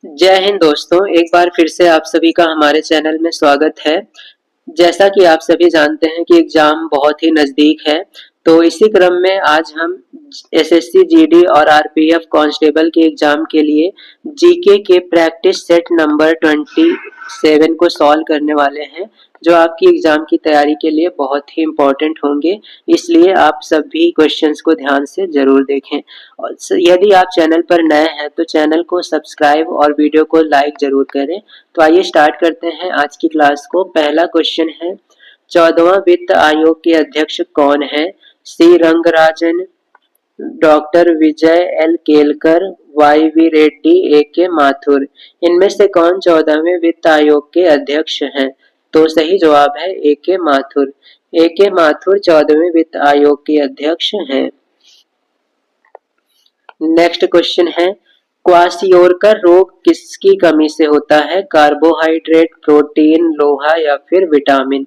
जय हिंद दोस्तों, एक बार फिर से आप सभी का हमारे चैनल में स्वागत है। जैसा कि आप सभी जानते हैं कि एग्जाम बहुत ही नज़दीक है, तो इसी क्रम में आज हम एसएससी जीडी और आरपीएफ कांस्टेबल के एग्जाम के लिए जीके के प्रैक्टिस सेट नंबर 27 को सॉल्व करने वाले हैं, जो आपकी एग्जाम की तैयारी के लिए बहुत ही इम्पोर्टेंट होंगे। इसलिए आप सभी क्वेश्चंस को ध्यान से जरूर देखें और यदि आप चैनल पर नए हैं तो चैनल को सब्सक्राइब और वीडियो को लाइक जरूर करें। तो आइए स्टार्ट करते हैं आज की क्लास को। पहला क्वेश्चन है, 14वां वित्त आयोग के अध्यक्ष कौन है? C Rangarajan, doctor Vijay L Kelkar, Y V Reddy, A K Mathur. इनमें से कौन 14वें वित्त आयोग के अध्यक्ष हैं? तो सही जवाब है ए के माथुर। ए के माथुर 14वें वित्त आयोग के अध्यक्ष हैं। नेक्स्ट क्वेश्चन है, क्वाशियोरकर रोग किसकी कमी से होता है? कार्बोहाइड्रेट, प्रोटीन, लोहा या फिर विटामिन।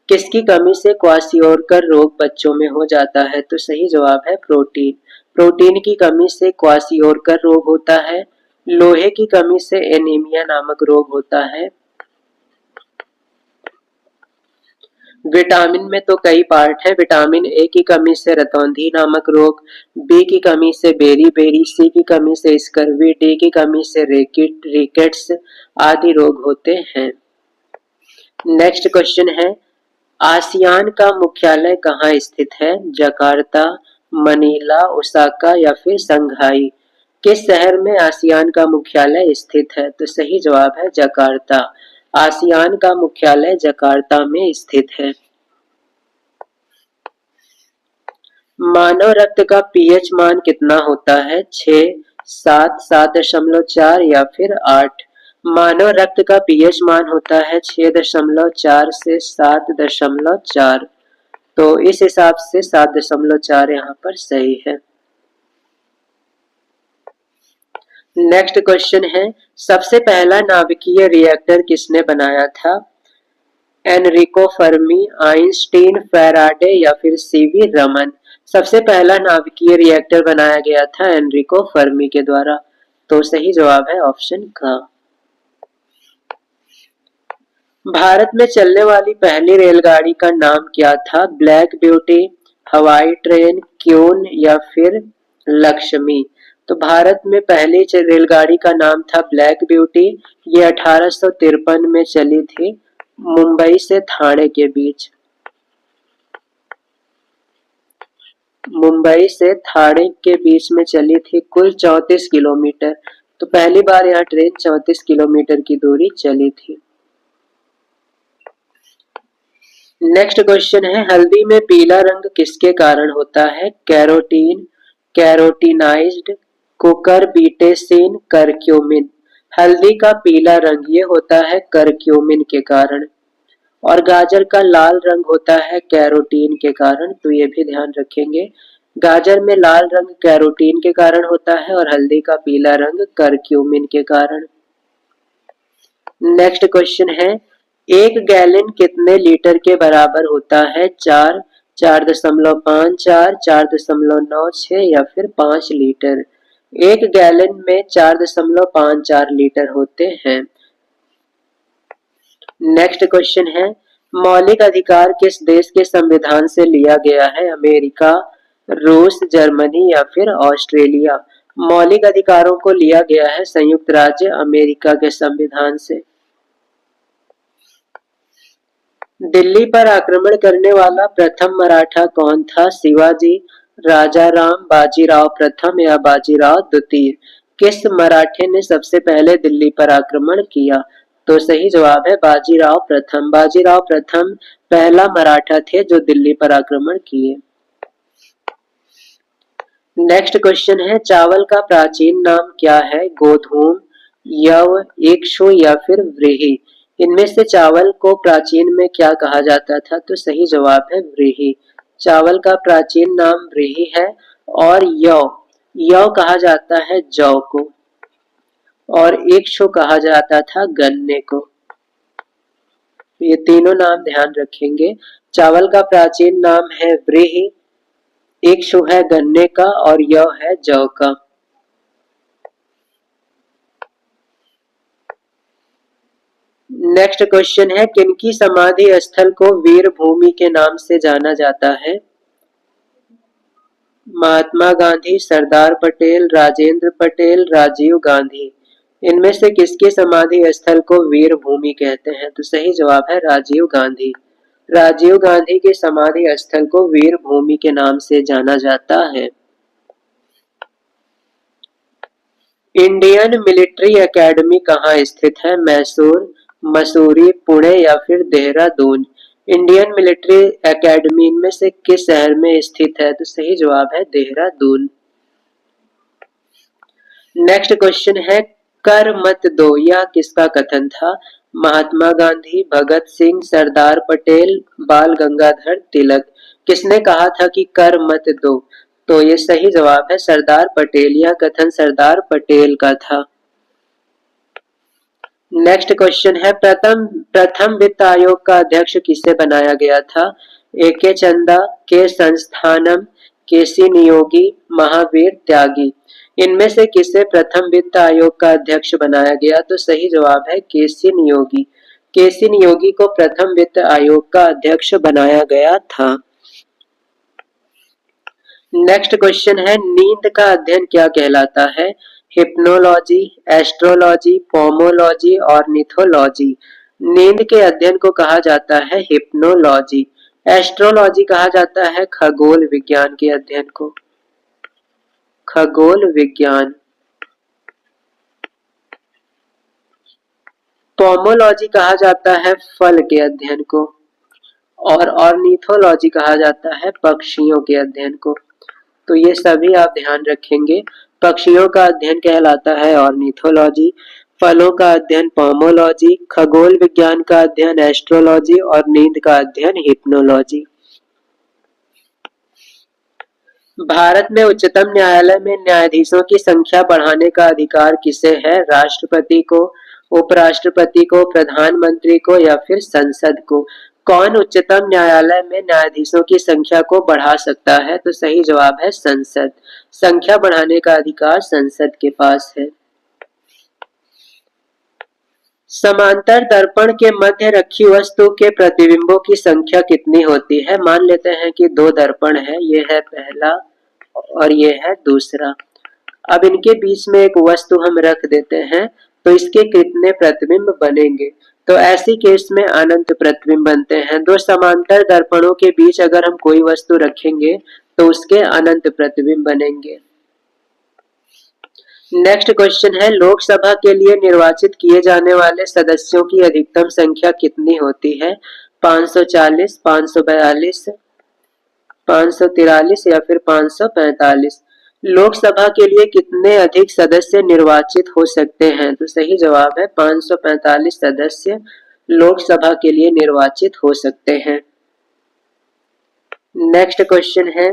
किसकी कमी से क्वाशियोरकर रोग बच्चों में हो जाता है? तो सही जवाब है प्रोटीन। प्रोटीन की कमी से क्वाशियोरकर रोग होता है। लोहे की कमी से एनीमिया नामक रोग होता है। विटामिन में तो कई पार्ट है। विटामिन ए की कमी से रतौंधी नामक रोग, बी की कमी से बेरी, सी की कमी से स्कर्वी, डी की कमी से रिकेट्स आदि रोग होते हैं। नेक्स्ट क्वेश्चन है, आसियान का मुख्यालय कहाँ स्थित है? जकार्ता, मनीला, ओसाका या फिर संघाई। किस शहर में आसियान का मुख्यालय स्थित है? तो सही जवाब है जकार्ता। आसियान का मुख्यालय जकार्ता में स्थित है। मानव रक्त का पीएच मान कितना होता है? 6, 7, 7.4 या फिर 8। मानव रक्त का पीएच मान होता है 6.4 से 7.4। तो इस हिसाब से 7.4 यहाँ पर सही है। नेक्स्ट क्वेश्चन है, सबसे पहला नाभिकीय रिएक्टर किसने बनाया था? एनरिको फर्मी, आइंस्टीन, फैराडे या फिर सीवी रमन। सबसे पहला नाभिकीय रिएक्टर बनाया गया था एनरिको फर्मी के द्वारा। तो सही जवाब है ऑप्शन का। भारत में चलने वाली पहली रेलगाड़ी का नाम क्या था? ब्लैक ब्यूटी, हवाई ट्रेन, क्यून या फिर लक्ष्मी। तो भारत में पहली रेलगाड़ी का नाम था ब्लैक ब्यूटी। ये 1853 में चली थी मुंबई से ठाणे के बीच। मुंबई से ठाणे के बीच में चली थी, कुल 34 किलोमीटर। तो पहली बार यहाँ ट्रेन 34 किलोमीटर की दूरी चली थी। नेक्स्ट क्वेश्चन है, हल्दी में पीला रंग किसके कारण होता है? Carotene, carotenoids, cucurbitacin, curcumin. हल्दी का पीला रंग ये होता है करक्यूमिन के कारण, और गाजर का लाल रंग होता है कैरोटीन के कारण। तो ये भी ध्यान रखेंगे, गाजर में लाल रंग कैरोटीन के कारण होता है और हल्दी का पीला रंग करक्यूमिन के कारण। नेक्स्ट क्वेश्चन है, एक गैलन कितने लीटर के बराबर होता है? 4, 4.5, 4.96 या फिर 5 लीटर। एक गैलन में 4.54 लीटर होते हैं। नेक्स्ट क्वेश्चन है, मौलिक अधिकार किस देश के संविधान से लिया गया है? अमेरिका, रूस, जर्मनी या फिर ऑस्ट्रेलिया। मौलिक अधिकारों को लिया गया है संयुक्त राज्य अमेरिका के संविधान से। दिल्ली पर आक्रमण करने वाला प्रथम मराठा कौन था? शिवाजी, राजाराम, बाजीराव प्रथम या बाजीराव द्वितीय। किस मराठे ने सबसे पहले दिल्ली पर आक्रमण किया? तो सही जवाब है बाजीराव प्रथम। बाजीराव प्रथम पहला मराठा थे जो दिल्ली पर आक्रमण किए। नेक्स्ट क्वेश्चन है, चावल का प्राचीन नाम क्या है? गोधूम, यव, इक्षु या फिर व्रीहि। इनमें से चावल को प्राचीन में क्या कहा जाता था? तो सही जवाब है व्रीहि। चावल का प्राचीन नाम व्रीहि है। और यव कहा जाता है जौ को, और इक्षु कहा जाता था गन्ने को। ये तीनों नाम ध्यान रखेंगे। चावल का प्राचीन नाम है व्रीहि, इक्षु है गन्ने का और यव है जौ का। नेक्स्ट क्वेश्चन है, किनकी समाधि स्थल को वीर भूमि के नाम से जाना जाता है? महात्मा गांधी, सरदार पटेल, राजेंद्र पटेल, राजीव गांधी। इनमें से किसकी समाधि स्थल को वीर भूमि कहते हैं? तो सही जवाब है राजीव गांधी। राजीव गांधी के समाधि स्थल को वीर भूमि के नाम से जाना जाता है। इंडियन मिलिट्री एकेडमी कहाँ स्थित है? मैसूर, मसूरी, पुणे या फिर देहरादून। इंडियन मिलिट्री एकेडमी इनमें से किस शहर में स्थित है? तो सही जवाब है देहरादून। नेक्स्ट क्वेश्चन है, कर मत दो, यह किसका कथन था? महात्मा गांधी, भगत सिंह, सरदार पटेल, बाल गंगाधर तिलक। किसने कहा था कि कर मत दो? तो ये सही जवाब है सरदार पटेल। यह कथन सरदार पटेल का था। नेक्स्ट क्वेश्चन है, प्रथम वित्त आयोग का अध्यक्ष किसे बनाया गया था? ए.के. चंदा, के संस्थानम, केसी नियोगी, महावीर त्यागी। इनमें से किसे प्रथम वित्त आयोग का अध्यक्ष बनाया गया? तो सही जवाब है केसी नियोगी। केसी नियोगी को प्रथम वित्त आयोग का अध्यक्ष बनाया गया था। नेक्स्ट क्वेश्चन है, नींद का अध्ययन क्या कहलाता है? हिप्नोलॉजी, एस्ट्रोलॉजी, पोमोलॉजी और निथोलॉजी। नींद के अध्ययन को कहा जाता है हिप्नोलॉजी। एस्ट्रोलॉजी कहा जाता है खगोल विज्ञान के अध्ययन को। खगोल विज्ञान। पोमोलॉजी कहा जाता है फल के अध्ययन को, और ऑर्निथोलॉजी कहा जाता है पक्षियों के अध्ययन को। तो ये सभी आप ध्यान रखेंगे। पक्षियों का अध्ययन कहलाता है ऑर्निथोलॉजी, फलों का अध्ययन पोमोलॉजी, खगोल विज्ञान का अध्ययन एस्ट्रोलॉजी और नींद का अध्ययन हिप्नोलॉजी। भारत में उच्चतम न्यायालय में न्यायाधीशों की संख्या बढ़ाने का अधिकार किसे है? राष्ट्रपति को, उपराष्ट्रपति को, प्रधानमंत्री को या फिर संसद को। कौन उच्चतम न्यायालय में न्यायाधीशों की संख्या को बढ़ा सकता है? तो सही जवाब है संसद। संख्या बढ़ाने का अधिकार संसद के पास है। समांतर दर्पण के मध्य रखी वस्तु के प्रतिबिंबों की संख्या कितनी होती है? मान लेते हैं कि दो दर्पण है, ये है पहला और ये है दूसरा। अब इनके बीच में एक वस्तु हम रख देते हैं, तो इसके कितने प्रतिबिंब बनेंगे? तो ऐसी केस में अनंत प्रतिबिंब बनते हैं। दो समांतर दर्पणों के बीच अगर हम कोई वस्तु रखेंगे तो उसके अनंत प्रतिबिंब बनेंगे। नेक्स्ट क्वेश्चन है, लोकसभा के लिए निर्वाचित किए जाने वाले सदस्यों की अधिकतम संख्या कितनी होती है? 540, 542, 543 या फिर 545। लोकसभा के लिए कितने अधिक सदस्य निर्वाचित हो सकते हैं? तो सही जवाब है 545 सदस्य लोकसभा के लिए निर्वाचित हो सकते हैं। नेक्स्ट क्वेश्चन है,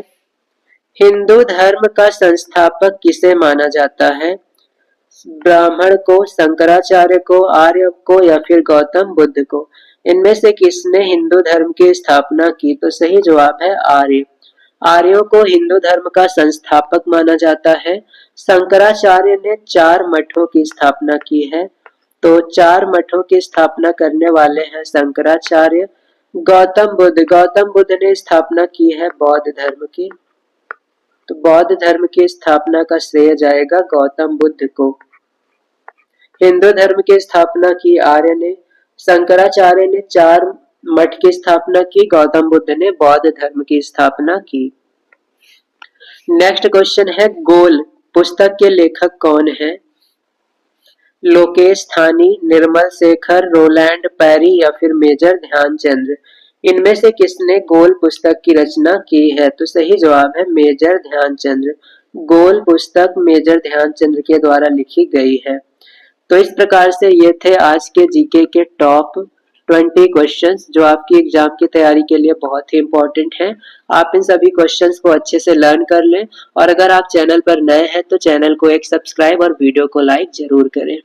हिंदू धर्म का संस्थापक किसे माना जाता है? ब्राह्मण को, शंकराचार्य को, आर्य को या फिर गौतम बुद्ध को। इनमें से किसने हिंदू धर्म की स्थापना की? तो सही जवाब है आर्य। आर्यों को हिंदू धर्म का संस्थापक माना जाता है। शंकराचार्य ने 4 मठों की स्थापना की है, तो 4 मठों की स्थापना करने वाले हैं शंकराचार्य। गौतम बुद्ध ने स्थापना की है बौद्ध धर्म की, तो बौद्ध धर्म की स्थापना का श्रेय जाएगा गौतम बुद्ध को। हिंदू धर्म की स्थापना की आर्य ने, शंकराचार्य ने 4 मठ की स्थापना की, गौतम बुद्ध ने बौद्ध धर्म की स्थापना की। नेक्स्ट क्वेश्चन है, गोल पुस्तक के लेखक कौन है? लोकेश थानी, निर्मल शेखर, रोलैंड पैरी या फिर मेजर ध्यानचंद्र। इनमें से किसने गोल पुस्तक की रचना की है? तो सही जवाब है मेजर ध्यानचंद्र। गोल पुस्तक मेजर ध्यानचंद्र के द्वारा लिखी गई है। तो इस प्रकार से ये थे आज के जीके के टॉप 20 क्वेश्चंस जो आपकी एग्जाम की तैयारी के लिए बहुत ही इंपॉर्टेंट है। आप इन सभी क्वेश्चंस को अच्छे से लर्न कर लें, और अगर आप चैनल पर नए हैं तो चैनल को एक सब्सक्राइब और वीडियो को लाइक जरूर करें।